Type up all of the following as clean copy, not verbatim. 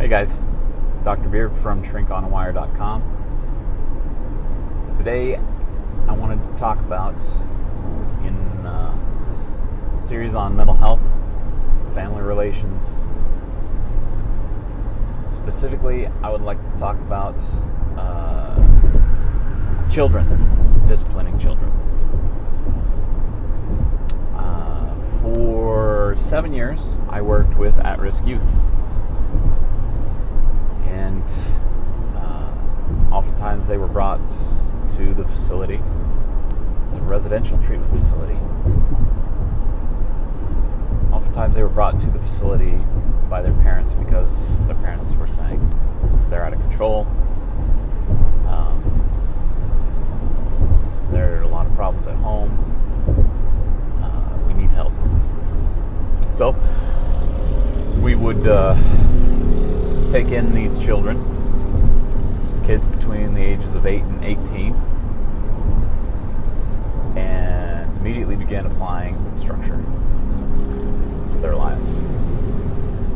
Hey guys, it's Dr. Beard from shrinkonawire.com. Today I wanted to talk about, in this series on mental health, family relations, specifically I would like to talk about children, disciplining children. For 7 years I worked with at-risk youth. And oftentimes they were brought to the facility. It's a residential treatment facility. Oftentimes they were brought to the facility by their parents because their parents were saying they're out of control. There are a lot of problems at home. We need help. So we would take in these children, kids between the ages of 8 and 18, and immediately began applying structure to their lives.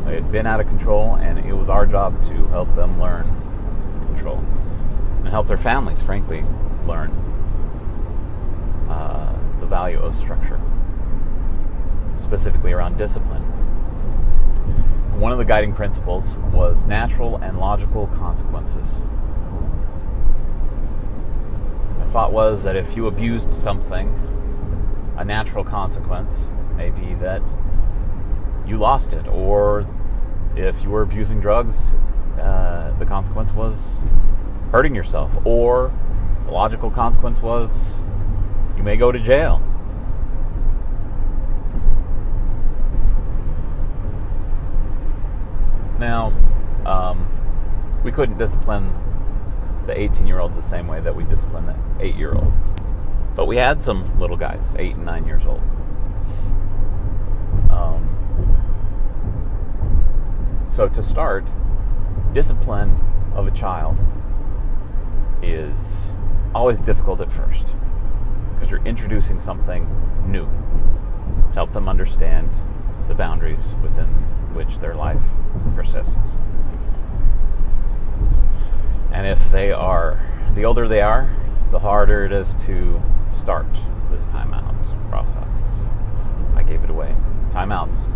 They had been out of control, and it was our job to help them learn control and help their families, frankly, learn the value of structure, specifically around discipline. One of the guiding principles was natural and logical consequences. The thought was that if you abused something, a natural consequence may be that you lost it, or if you were abusing drugs, the consequence was hurting yourself, or the logical consequence was you may go to jail. Now, we couldn't discipline the 18-year-olds the same way that we discipline the 8-year-olds. But we had some little guys, 8 and 9 years old. So to start, discipline of a child is always difficult at first because you're introducing something new to help them understand the boundaries within which their life persists. And if they are, the older they are, the harder it is to start this timeout process. I gave it away. Timeouts.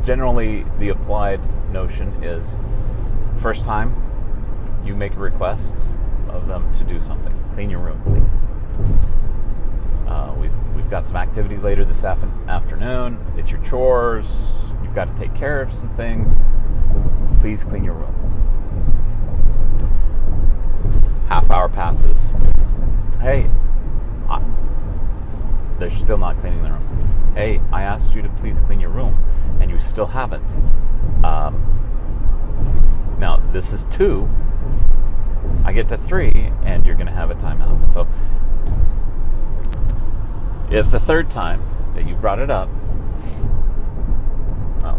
Generally, the applied notion is first time you make a request of them to do something. Clean your room, please. We've got some activities later this afternoon. It's your chores. You've got to take care of some things. Please clean your room. Half hour passes. Hey, they're still not cleaning the room. Hey, I asked you to please clean your room, and you still haven't. Now, this is 2. I get to 3, and you're going to have a timeout. So, if the third time that you brought it up, well,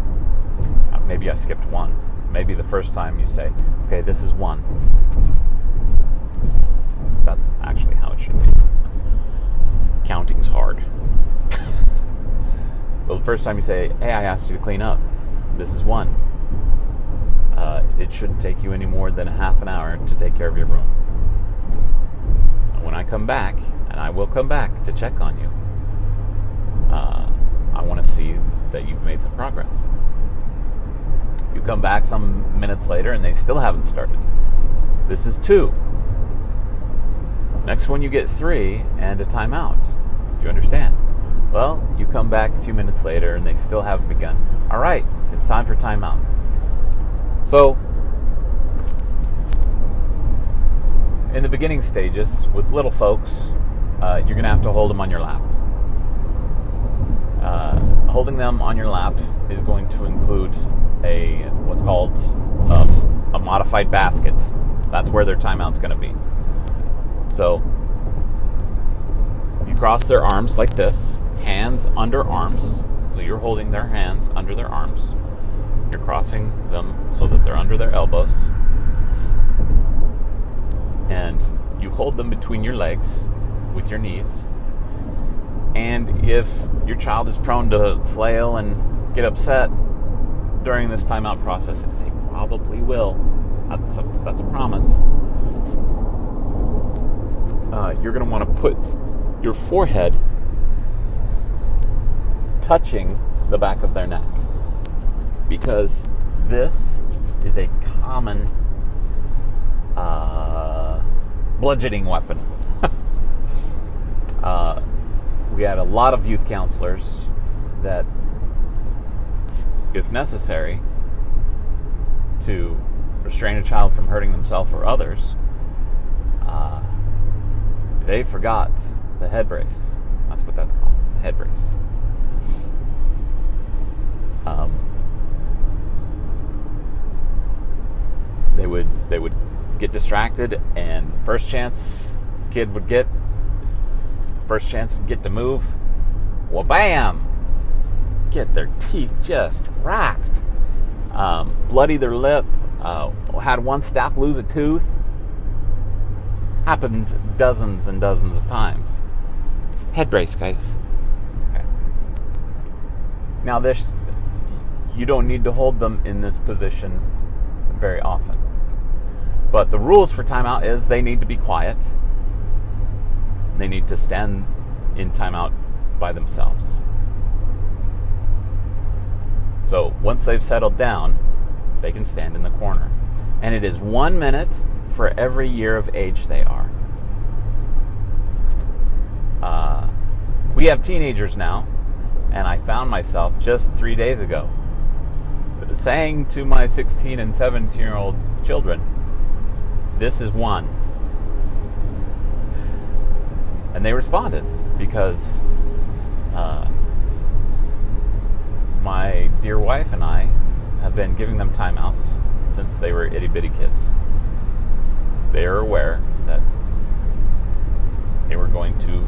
maybe I skipped 1. Maybe the first time you say, okay, this is 1. That's actually how it should be. Counting's hard. Well, the first time you say, hey, I asked you to clean up, this is 1. It shouldn't take you any more than a half an hour to take care of your room. When I come back, and I will come back to check on you, I want to see that you've made some progress. You come back some minutes later and they still haven't started. This is 2. Next one you get 3 and a timeout. Do you understand? Well, you come back a few minutes later and they still haven't begun. All right, it's time for timeout. So, in the beginning stages, with little folks, you're going to have to hold them on your lap. Holding them on your lap is going to include what's called a modified basket. That's where their timeout's going to be. So, you cross their arms like this, hands under arms. So you're holding their hands under their arms. You're crossing them so that they're under their elbows. And you hold them between your legs with your knees. And if your child is prone to flail and get upset during this timeout process, and they probably will. That's a promise. You're going to want to put your forehead touching the back of their neck, because this is a common bludgeoning weapon. We had a lot of youth counselors that, if necessary, to restrain a child from hurting themselves or others, they forgot the head brace. That's what that's called, the head brace. They would get distracted, and first chance to move, well, bam, get their teeth just racked, bloody their lip, had one staff lose a tooth. Happened dozens and dozens of times. Head brace, guys. Okay. Now you don't need to hold them in this position very often. But the rules for timeout is they need to be quiet. They need to stand in timeout by themselves. So once they've settled down, they can stand in the corner. And it is 1 minute for every year of age they are. We have teenagers now, and I found myself just 3 days ago saying to my 16 and 17-year-old children, this is one. And they responded, because my dear wife and I have been giving them timeouts since they were itty-bitty kids. They are aware that they were going to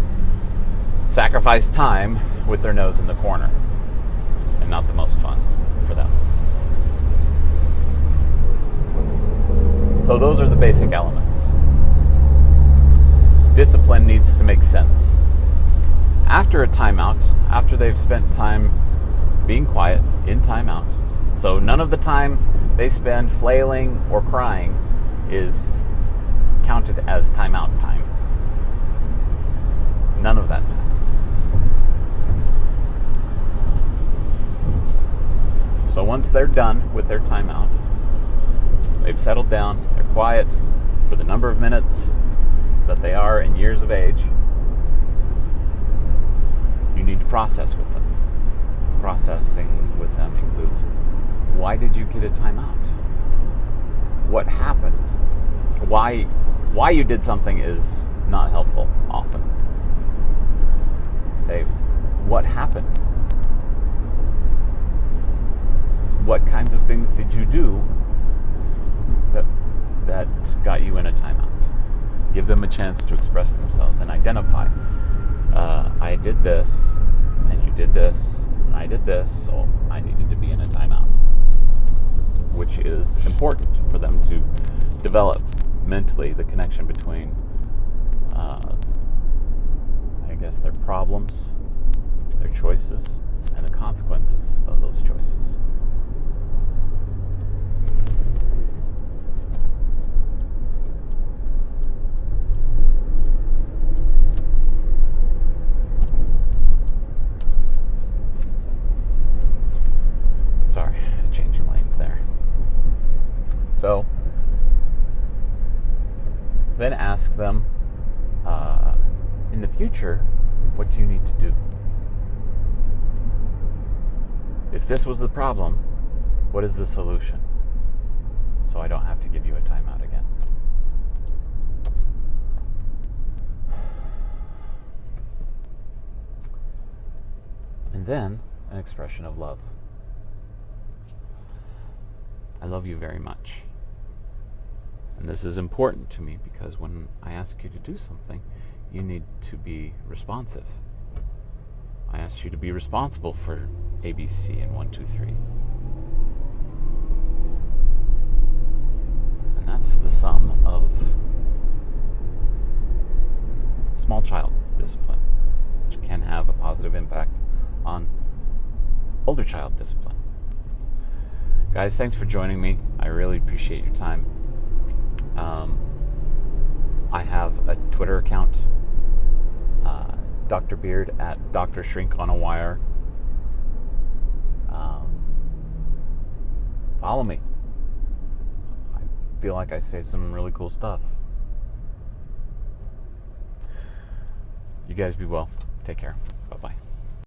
sacrifice time with their nose in the corner, and not the most fun for them. So those are the basic elements. Discipline needs to make sense. After a timeout, after they've spent time being quiet in timeout, so none of the time they spend flailing or crying is counted as timeout time. None of that time. So once they're done with their timeout, they've settled down, they're quiet for the number of minutes that they are in years of age, you need to process with them. Processing with them includes, why did you get a timeout? What happened? Why you did something is not helpful often. Say, what happened? What kinds of things did you do that got you in a timeout? Give them a chance to express themselves and identify. I did this, and you did this, and I did this, so I needed to be in a timeout. Which is important for them to develop mentally the connection between, their problems, their choices, and the consequences of those choices. Sorry, changing lanes there. So, then ask them, in the future, what do you need to do? If this was the problem, what is the solution? So I don't have to give you a timeout again. And then, an expression of love. I love you very much. And this is important to me because when I ask you to do something, you need to be responsive. I asked you to be responsible for ABC and 1, 2, 3. And that's the sum of small child discipline, which can have a positive impact on older child discipline. Guys, thanks for joining me. I really appreciate your time. I have a Twitter account, Dr. Beard at Dr. Shrink on a Wire. Follow me. I feel like I say some really cool stuff. You guys be well. Take care. Bye-bye.